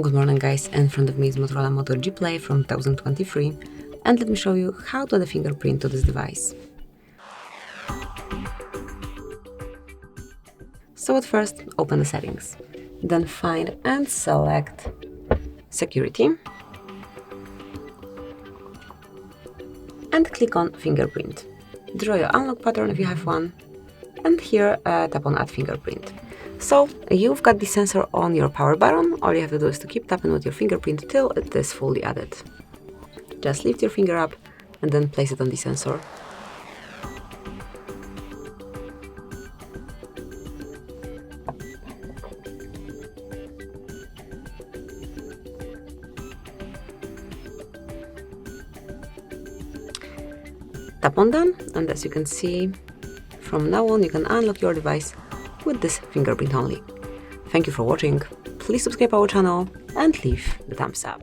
Good morning guys, in front of me is Motorola Moto G Play from 2023, and let me show you how to add a fingerprint to this device. So at first, open the settings, then find and select Security, and click on Fingerprint. Draw your unlock pattern if you have one, and here tap on Add Fingerprint. So you've got the sensor on your power button. All you have to do is to keep tapping with your fingerprint till it is fully added. Just lift your finger up and then place it on the sensor. Tap on done, and as you can see, from now on you can unlock your device with this fingerprint only. Thank you for watching, please subscribe our channel and leave the thumbs up.